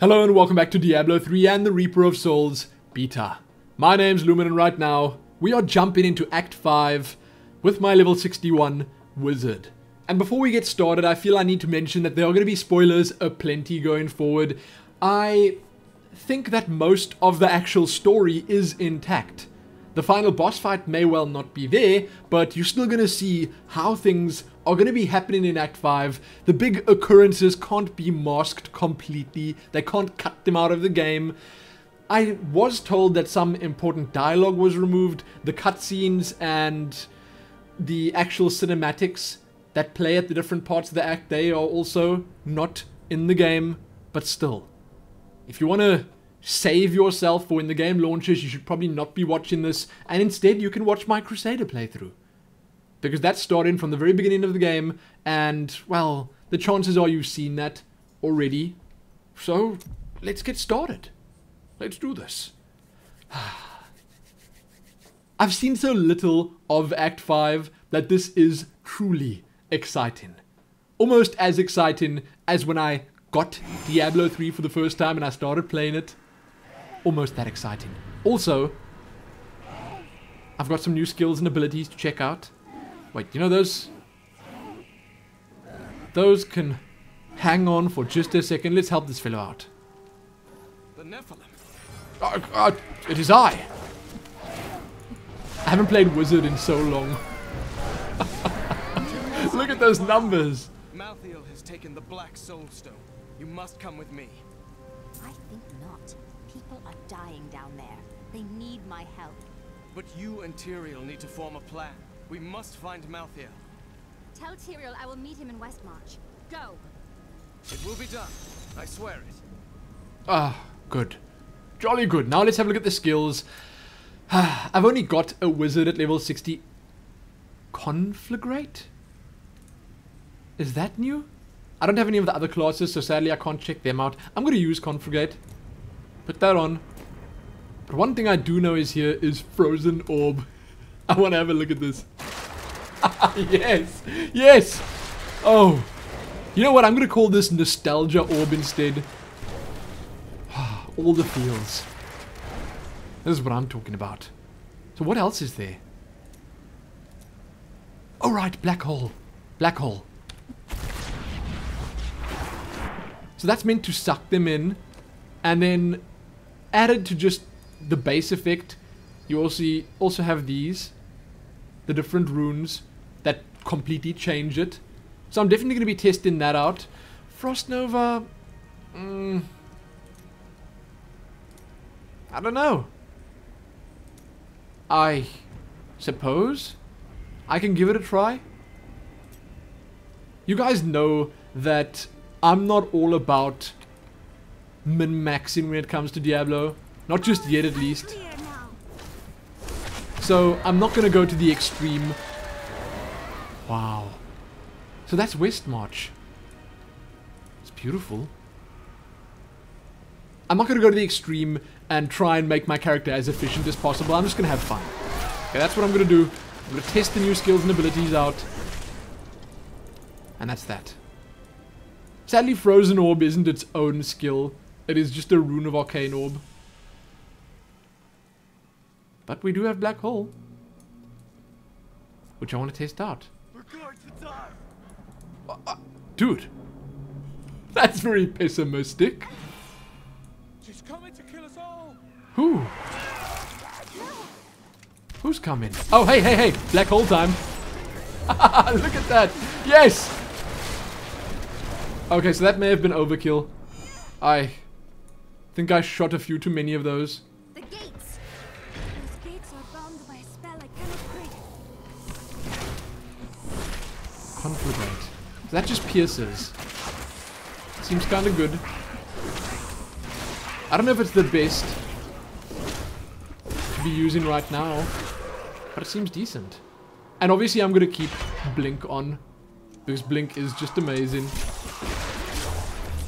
Hello and welcome back to Diablo 3 and the Reaper of Souls beta. My name's Lumin and right now we are jumping into Act 5 with my level 61 wizard. And before we get started, I feel I need to mention that there are going to be spoilers aplenty going forward. I think that most of the actual story is intact. The final boss fight may well not be there, but you're still going to see how things are going to be happening in Act 5. The big occurrences can't be masked completely. They can't cut them out of the game. I was told that some important dialogue was removed. The cutscenes and the actual cinematics that play at the different parts of the act, they are also not in the game. But still, if you want to save yourself for when the game launches, you should probably not be watching this, and instead you can watch my Crusader playthrough. Because that's starting from the very beginning of the game, and, well, the chances are you've seen that already. So, let's get started. Let's do this. I've seen so little of Act 5 that this is truly exciting. Almost as exciting as when I got Diablo 3 for the first time and I started playing it. Almost that exciting. Also, I've got some new skills and abilities to check out. Wait, you know those? Those can hang on for just a second. Let's help this fellow out. The Nephilim. It is I. I haven't played Wizard in so long. Look at those numbers. Malthael has taken the Black Soul Stone. You must come with me. I think not. People are dying down there. They need my help. But you and Tyrael need to form a plan. We must find Malthael. Tell Tyrael I will meet him in Westmarch. Go! It will be done. I swear it. Ah, good. Jolly good. Now let's have a look at the skills. I've only got a wizard at level 60. Conflagrate? Is that new? I don't have any of the other classes, so sadly I can't check them out. I'm going to use Conflagrate. Put that on. But one thing I do know is here is Frozen Orb. I want to have a look at this. Yes! Yes! Oh. You know what? I'm going to call this Nostalgia Orb instead. All the feels. This is what I'm talking about. So what else is there? Oh right, Black Hole. Black Hole. So that's meant to suck them in. And then added to just the base effect, you also have these. The different runes that completely change it. So I'm definitely going to be testing that out. Frost Nova... I don't know. I suppose I can give it a try. You guys know that I'm not all about min-maxing when it comes to Diablo. Not just yet, at least. So, I'm not going to go to the extreme. Wow. So that's Westmarch. It's beautiful. I'm not going to go to the extreme and try and make my character as efficient as possible. I'm just going to have fun. Okay, that's what I'm going to do. I'm going to test the new skills and abilities out. And that's that. Sadly, Frozen Orb isn't its own skill. It is just a Rune of Arcane Orb. But we do have Black Hole, which I want to test out. We're going to die. Dude, that's very pessimistic. She's coming to kill us all. Who? Who's coming? Oh, hey, hey, hey! Black Hole time! Look at that! Yes! Okay, so that may have been overkill. I think I shot a few too many of those. The gates! Those gates are bound by a spell I cannot break. Conflagrate. So that just pierces. Seems kind of good. I don't know if it's the best to be using right now, but it seems decent. And obviously I'm going to keep Blink on, because Blink is just amazing.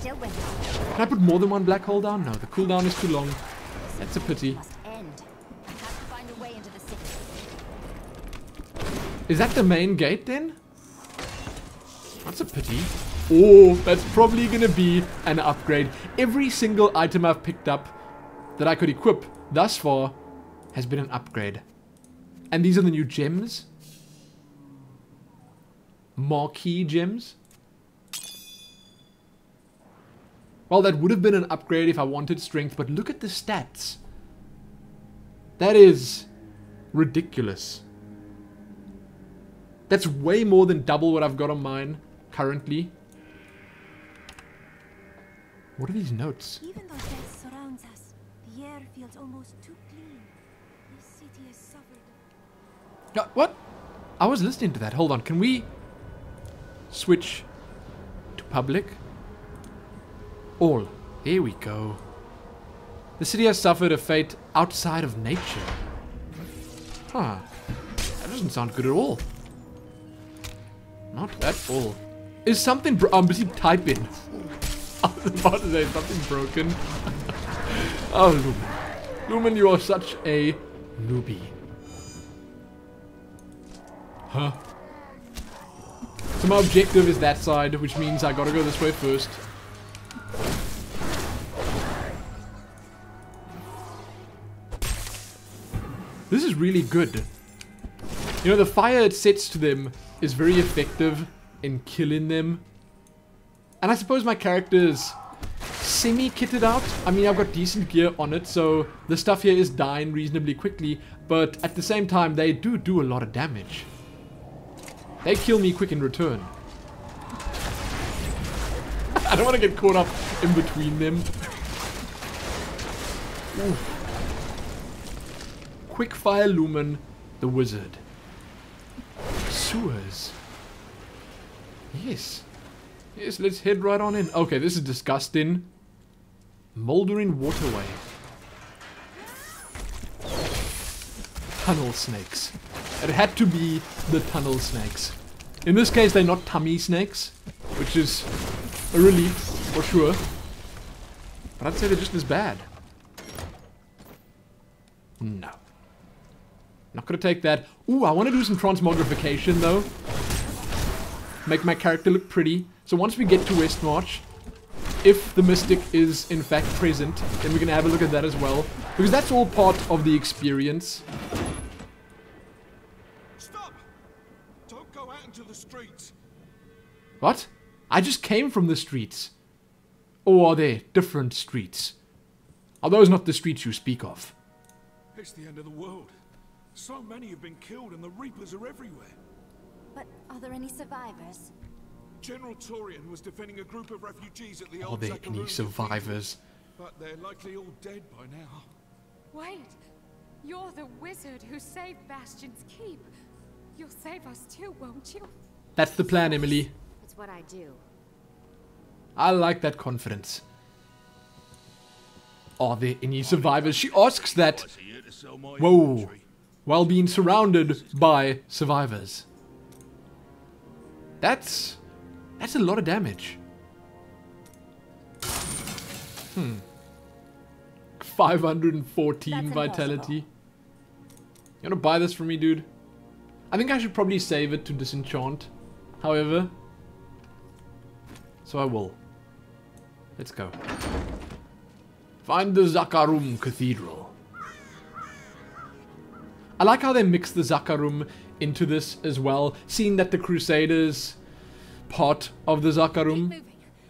Still with Can I put more than one Black Hole down? No, the cooldown is too long. That's a pity. must end. I have to find a way into the city. Is that the main gate then? That's a pity. Oh, that's probably gonna be an upgrade. Every single item I've picked up that I could equip thus far has been an upgrade. And these are the new gems. Marquee gems. Well, that would have been an upgrade if I wanted strength, but look at the stats. That is ridiculous. That's way more than double what I've got on mine currently. What are these notes? Even though death surrounds us, the air feels almost too clean. This city has suffered. What? I was listening to that. Hold on. Can we switch to public? All. Here we go. The city has suffered a fate outside of nature. Huh. That doesn't sound good at all. Not at all. Is something I'm busy typing. I was about to say something broken. Oh, Lumin. Lumin, you are such a newbie. Huh? So my objective is that side, which means I gotta go this way first. This is really good. You know, the fire it sets to them is very effective in killing them. And I suppose my character is semi-kitted out. I mean, I've got decent gear on it, so the stuff here is dying reasonably quickly. But at the same time, they do a lot of damage. They kill me quick in return. I don't want to get caught up in between them. Oof. Quickfire Lumin, the wizard. Sewers. Yes. Yes, let's head right on in. Okay, this is disgusting. Moldering waterway. Tunnel snakes. It had to be the tunnel snakes. In this case, they're not tummy snakes, which is a relief, for sure. But I'd say they're just as bad. No. Not gonna take that. Ooh, I want to do some transmogrification, though. Make my character look pretty. So once we get to Westmarch, if the Mystic is in fact present, then we're gonna have a look at that as well. Because that's all part of the experience. Stop! Don't go out into the streets. What? I just came from the streets. Or are they different streets? Are those not the streets you speak of? It's the end of the world. So many have been killed and the Reapers are everywhere. But are there any survivors? General Torian was defending a group of refugees at the Are old there any Zakharun survivors? cathedral, but they're likely all dead by now. Wait! You're the wizard who saved Bastion's keep. You'll save us too, won't you? That's the plan, Emily. It's what I do. I like that confidence. Are there any survivors? She asks that. Whoa. While being surrounded by survivors. That's a lot of damage. 514 vitality. You wanna buy this for me, dude? I think I should probably save it to disenchant. However. So I will. Let's go. Find the Zakharun Cathedral. I like how they mix the Zakharun into this as well, seeing that the Crusaders part of the Zakharun. Keep moving.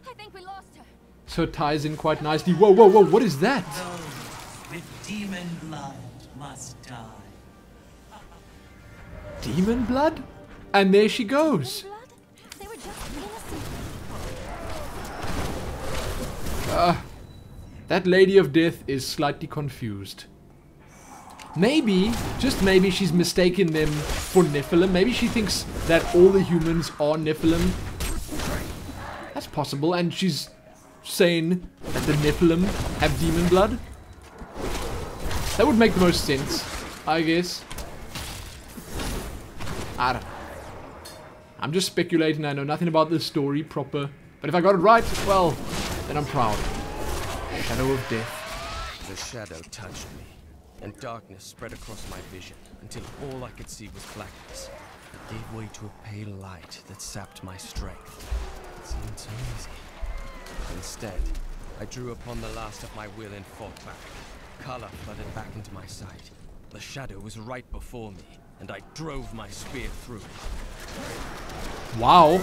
I think we lost her. So it ties in quite nicely. Whoa, whoa, whoa, what is that? Those with demon blood must die. Demon blood? And there she goes. Blood? They were just innocent. That Lady of Death is slightly confused. Maybe, just maybe, she's mistaken them for Nephilim. Maybe she thinks that all the humans are Nephilim. That's possible, and she's saying that the Nephilim have demon blood. That would make the most sense, I guess. I don't know. I'm just speculating. I know nothing about this story proper. But if I got it right, well, then I'm proud. Shadow of Death. The shadow touched me, and darkness spread across my vision until all I could see was blackness. It gave way to a pale light that sapped my strength. It seemed so easy. Instead, I drew upon the last of my will and fought back. Color flooded back into my sight. The shadow was right before me, and I drove my spear through it. Wow.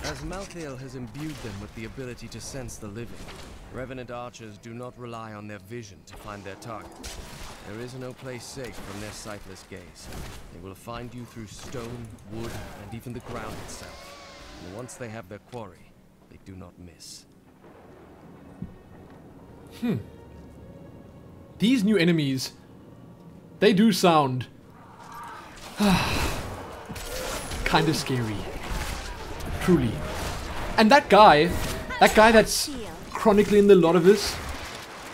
As Malthael has imbued them with the ability to sense the living, revenant archers do not rely on their vision to find their target. There is no place safe from their sightless gaze. They will find you through stone, wood, and even the ground itself. And once they have their quarry, they do not miss. These new enemies, they do sound kind of scary. Truly. And that guy that's chronicling a lot of this,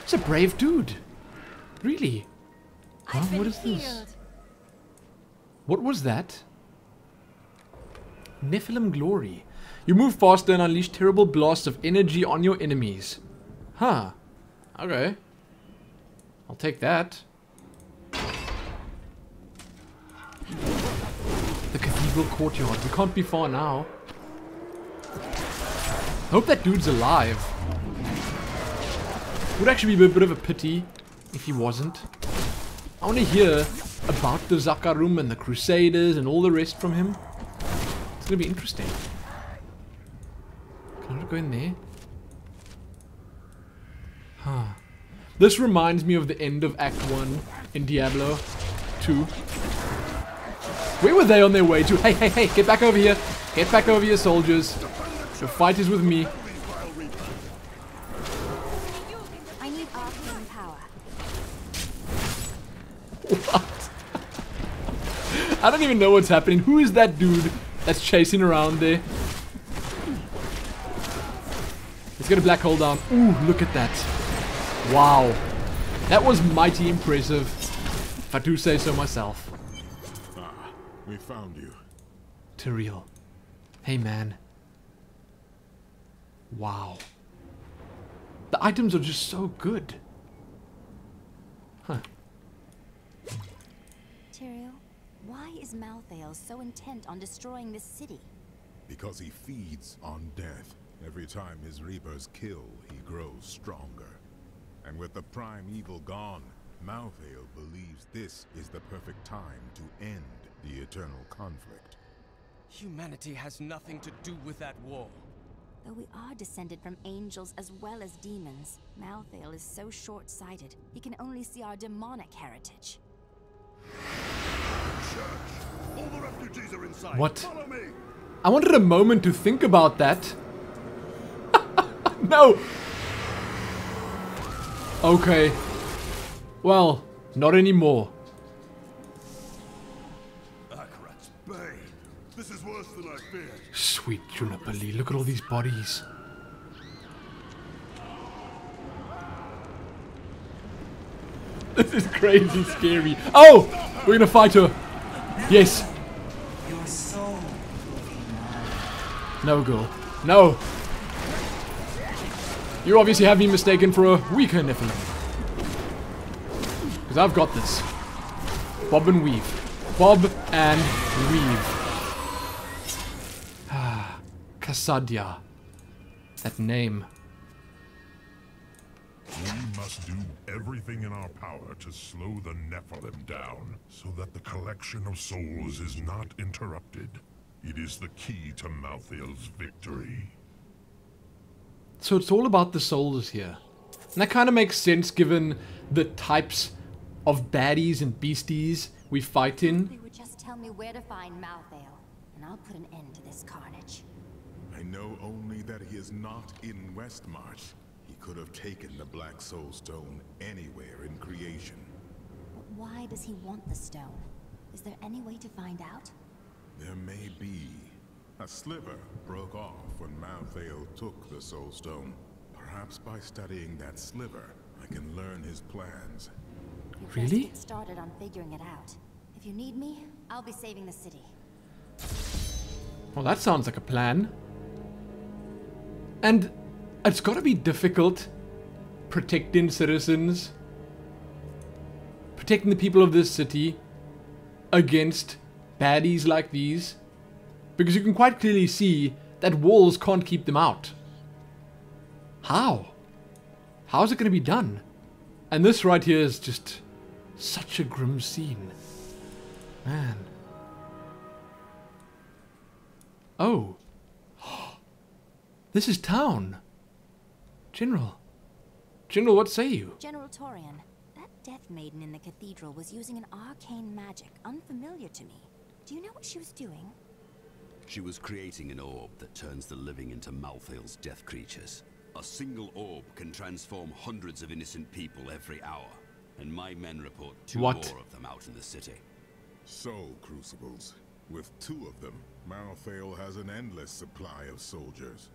he's a brave dude. Really. Huh? What is this? What was that? Nephilim Glory. You move faster and unleash terrible blasts of energy on your enemies. Huh. Okay. I'll take that. The cathedral courtyard. We can't be far now. I hope that dude's alive. Would actually be a bit of a pity if he wasn't. I want to hear about the Zakarum and the Crusaders and all the rest from him. It's going to be interesting. Can I not go in there? Huh. This reminds me of the end of Act 1 in Diablo 2. Where were they on their way to? Hey, hey, hey, get back over here. Get back over here, soldiers. The fight is with me. I need arcane power. What? I don't even know what's happening. Who is that dude that's chasing around there? Let's get a black hole down. Ooh, look at that. Wow. That was mighty impressive, if I do say so myself. Ah, we found you. Tyrael. Hey, man. Wow. The items are just so good. Huh. Tyrael, why is Malthael so intent on destroying this city? Because he feeds on death. Every time his reapers kill, he grows stronger. And with the prime evil gone, Malthael believes this is the perfect time to end the eternal conflict. Humanity has nothing to do with that war. Though we are descended from angels as well as demons, Malthael is so short-sighted, he can only see our demonic heritage. All the refugees are inside. What? Follow me. I wanted a moment to think about that. No! Okay. Well, not anymore. Akarat's Bane. This is worse than I feared. Sweet Juniperly, look at all these bodies. This is crazy scary. Oh! We're gonna fight her. Yes. Your soul will be mine. No, girl. No. You obviously have me mistaken for a weaker Nephilim. Because I've got this. Bob and weave. Bob and weave. Ah. Kasadia. That name. We must do everything in our power to slow the Nephilim down, so that the collection of souls is not interrupted. It is the key to Malthael's victory. So it's all about the souls here. And that kind of makes sense given the types of baddies and beasties we fight in. They would just tell me where to find Malthael, and I'll put an end to this carnage. I know only that he is not in Westmarch. He could have taken the Black Soul Stone anywhere in creation. But why does he want the stone? Is there any way to find out? There may be. A sliver broke off when Malthael took the Soul Stone. Perhaps by studying that sliver, I can learn his plans. You best Really? get started on figuring it out. If you need me, I'll be saving the city. Well, that sounds like a plan. And it's gotta be difficult protecting citizens, protecting the people of this city against baddies like these. Because you can quite clearly see that walls can't keep them out. How? How is it going to be done? And this right here is just such a grim scene. Man. Oh. This is town. General. General, what say you? General Torian, that death maiden in the cathedral was using an arcane magic unfamiliar to me. Do you know what she was doing? She was creating an orb that turns the living into Malthael's death creatures. A single orb can transform hundreds of innocent people every hour, and my men report 2 more of them out in the city. Soul crucibles. With 2 of them, Malthael has an endless supply of soldiers.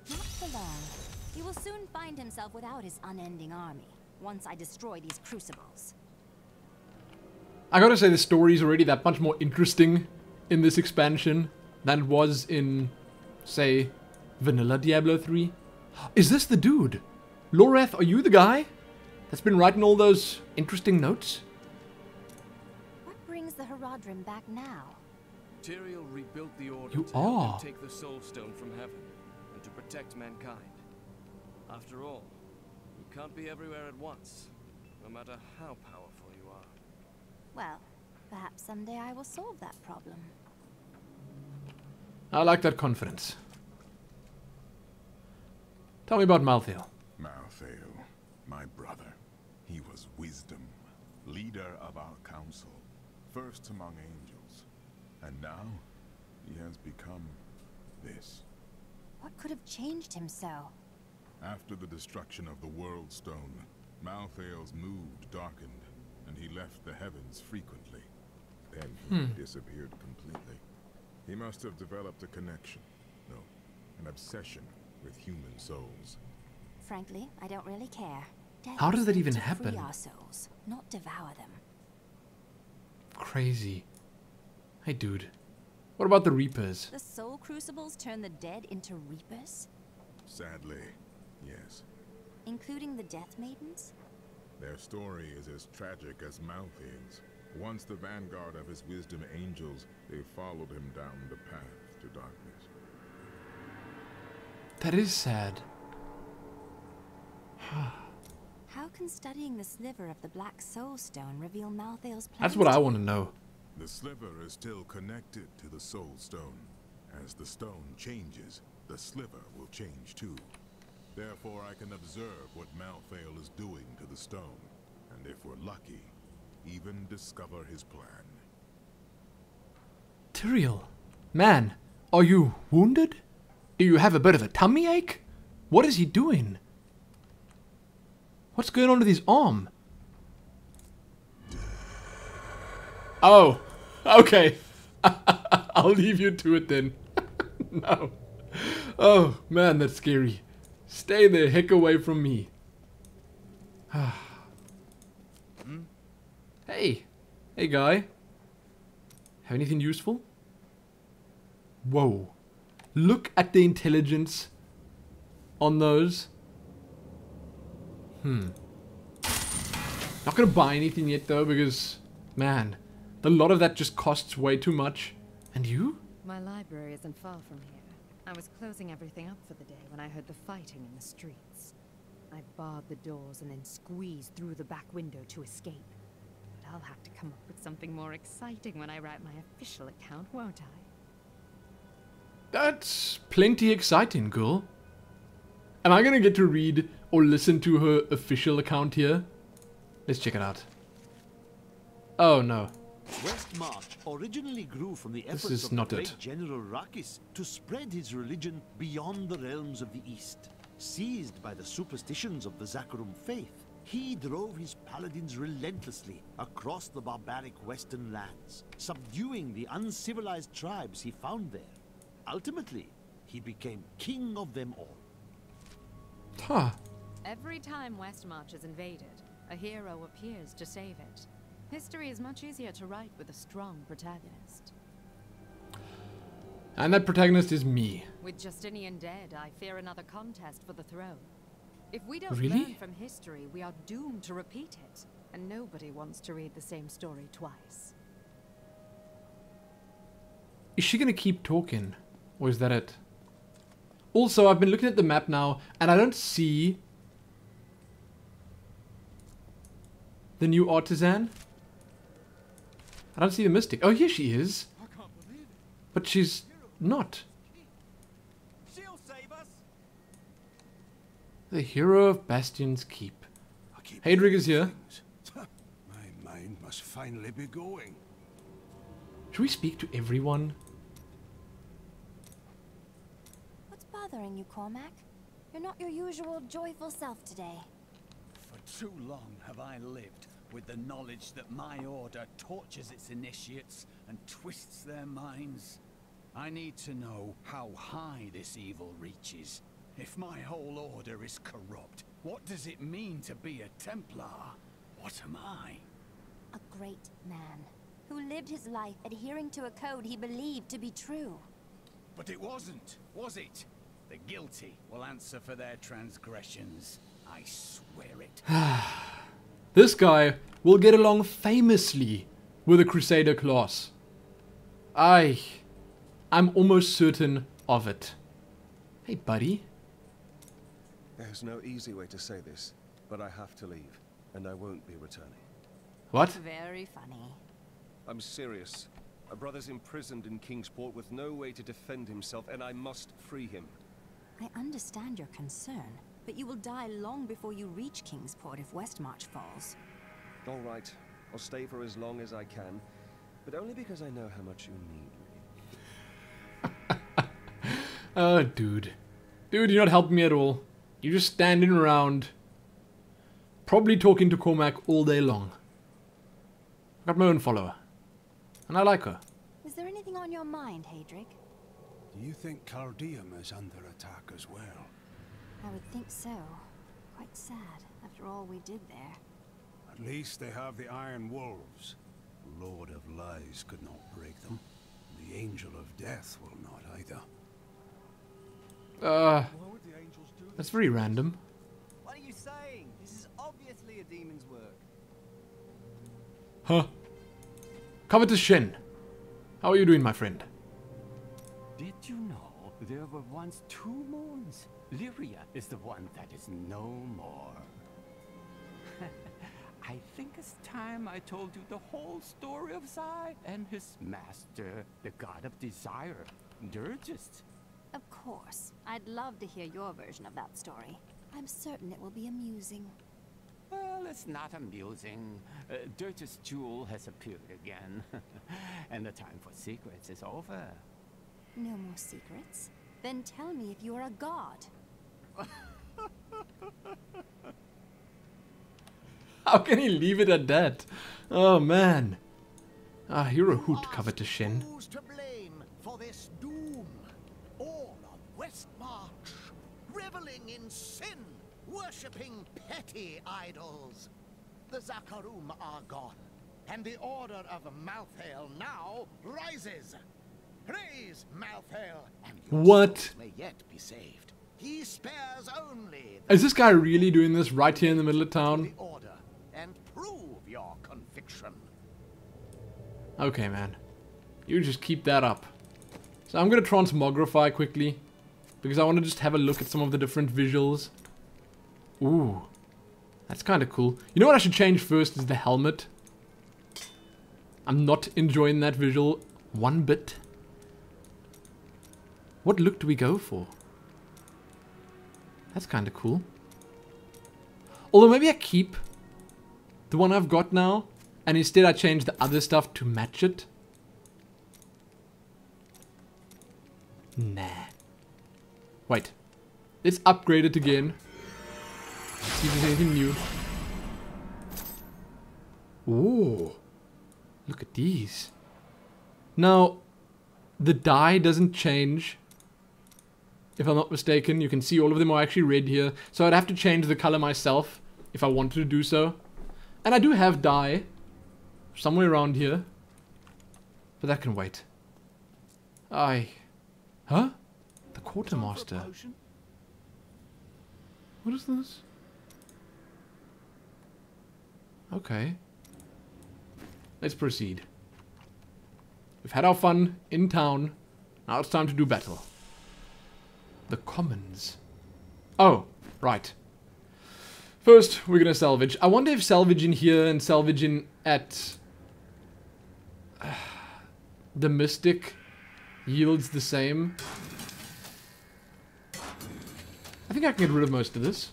Not for long. He will soon find himself without his unending army, once I destroy these crucibles. I gotta say, the story is already that much more interesting in this expansion than it was in, say, vanilla Diablo 3. Is this the dude? Loreth, are you the guy that's been writing all those interesting notes? What brings the Herodrim back now? Tyrael rebuilt the Order You to help are. them take the Soul Stone from heaven, and to protect mankind. After all, you can't be everywhere at once, no matter how powerful you are. Well, perhaps someday I will solve that problem. I like that confidence. Tell me about Malthael. Malthael, my brother. He was wisdom, leader of our council, first among angels. And now, he has become this. What could have changed him so? After the destruction of the World Stone, Malthael's mood darkened, and he left the heavens frequently. Then he disappeared completely. He must have developed a connection, no, an obsession with human souls. Frankly, I don't really care. Death How does that is even to happen? Free our souls, not devour them. Crazy. Hey, dude. What about the Reapers? The soul crucibles turn the dead into reapers? Sadly, yes. Including the death maidens? Their story is as tragic as Malthael's. Once the vanguard of his wisdom angels, they followed him down the path to darkness. That is sad. How can studying the sliver of the Black Soul Stone reveal Malthael's plans? That's what I want to know. The sliver is still connected to the Soul Stone. As the stone changes, the sliver will change too. Therefore, I can observe what Malthael is doing to the stone, and if we're lucky, even discover his plan. Tyrael, man, are you wounded? Do you have a bit of a tummy ache? What is he doing? What's going on with his arm? Oh, okay. I'll leave you to it then. No. Oh, man, that's scary. Stay the heck away from me. Hey. Hey, guy. Have anything useful? Whoa. Look at the intelligence on those. Not gonna buy anything yet, though, because, man, a lot of that just costs way too much. And you? My library isn't far from here. I was closing everything up for the day when I heard the fighting in the streets. I barred the doors and then squeezed through the back window to escape. But I'll have to come up with something more exciting when I write my official account, won't I? That's plenty exciting, girl. Am I gonna get to read or listen to her official account here? Let's check it out. Oh no. Westmarch originally grew from the This efforts is of the not great it. General Rakis to spread his religion beyond the realms of the East. Seized by the superstitions of the Zakarum faith, he drove his paladins relentlessly across the barbaric western lands, subduing the uncivilized tribes he found there. Ultimately, he became king of them all. Huh. Every time Westmarch is invaded, a hero appears to save it. History is much easier to write with a strong protagonist. And that protagonist is me. With Justinian dead, I fear another contest for the throne. If we don't Really? learn from history, we are doomed to repeat it. And nobody wants to read the same story twice. Is she gonna keep talking? Or is that it? Also, I've been looking at the map now, and I don't see the new artisan. I don't see the mystic. Oh, here she is. But she's not. The hero of Bastion's Keep. Hadrig is here. My mind must finally be going. Should we speak to everyone? What's bothering you, Cormac? You're not your usual joyful self today. For too long have I lived with the knowledge that my order tortures its initiates and twists their minds. I need to know how high this evil reaches. If my whole order is corrupt, what does it mean to be a Templar? What am I? A great man who lived his life adhering to a code he believed to be true. But it wasn't, was it? The guilty will answer for their transgressions. I swear it. This guy will get along famously with a Crusader class. I'm almost certain of it. Hey, buddy. There's no easy way to say this, but I have to leave, and I won't be returning. What? Very funny. I'm serious. My brother's imprisoned in Kingsport with no way to defend himself, and I must free him. I understand your concern, but you will die long before you reach Kingsport if Westmarch falls. All right. I'll stay for as long as I can, but only because I know how much you need me. Oh, dude. Dude, you're not helping me at all. You're just standing around, probably talking to Cormac all day long. I've got my own follower, and I like her. Is there anything on your mind, Hadrig? Do you think Caldeum is under attack as well? I would think so. Quite sad, after all we did there. At least they have the Iron Wolves. The Lord of Lies could not break them. The Angel of Death will not either. That's very random. What are you saying? This is obviously a demon's work. Huh. Covetous Shen. How are you doing, my friend? Did you know there were once two moons? Lyria is the one that is no more. I think it's time I told you the whole story of Zai and his master, the god of desire, Dirgist. Of course. I'd love to hear your version of that story. I'm certain it will be amusing. Well, it's not amusing. Dirgist's jewel has appeared again. And the time for secrets is over. No more secrets? Then tell me if you're a god. How can he leave it at that? Oh, man. You're a hoot, Covetous Shen. Who's to blame for this doom? All of Westmarch, reveling in sin, worshipping petty idols. The Zakarum are gone, and the order of Malthael now rises. Praise Malthael, and your souls may yet be saved. He spares only. Is this guy really doing this right here in the middle of town? Order and prove your conviction. Okay, man. You just keep that up. So I'm going to transmogrify quickly, because I want to just have a look at some of the different visuals. Ooh. That's kind of cool. You know what I should change first is the helmet. I'm not enjoying that visual one bit. What look do we go for? That's kind of cool. Although maybe I keep the one I've got now, and instead I change the other stuff to match it. Nah. Wait. Let's upgrade it again. See if there's anything new. Ooh. Look at these. Now, the dye doesn't change. If I'm not mistaken, you can see all of them are actually red here. So I'd have to change the color myself if I wanted to do so. And I do have dye somewhere around here. But that can wait. Huh? The quartermaster. What is this? Okay. Let's proceed. We've had our fun in town. Now it's time to do battle. The commons. Oh, right. First, we're gonna salvage. I wonder if salvaging here and salvaging at the Mystic yields the same. I think I can get rid of most of this.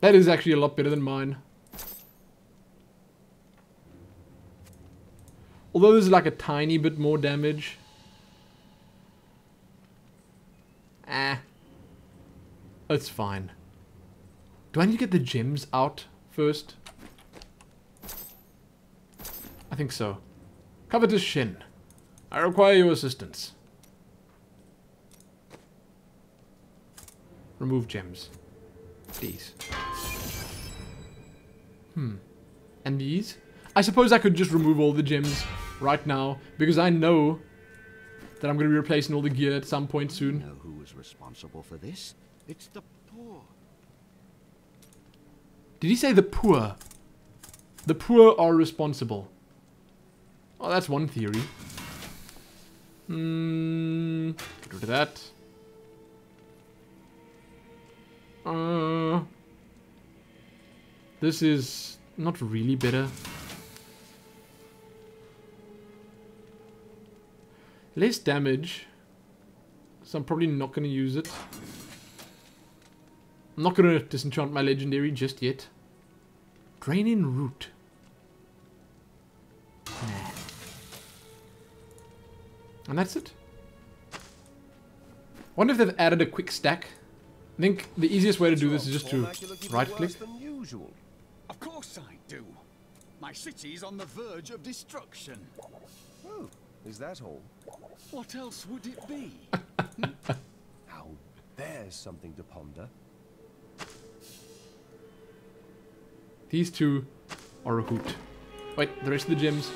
That is actually a lot better than mine. Although there's like a tiny bit more damage. It's fine. Do I need to get the gems out first? I think so. Covetous Shin. I require your assistance. Remove gems. These. And these? I suppose I could just remove all the gems right now, because I know that I'm going to be replacing all the gear at some point soon. You know who was responsible for this? It's the poor. Did he say the poor? The poor are responsible. Oh, that's one theory. Get rid of that. This is not really better. Less damage. So I'm probably not going to use it. I'm not going to disenchant my legendary just yet. Draining Root. Nah. And that's it. Wonder if they've added a quick stack. I think the easiest way to do this is just to right click. Of course I do. My city's on the verge of destruction. Oh, is that all? What else would it be? How there's something to ponder. These two are a hoot. Wait, the rest of the gems.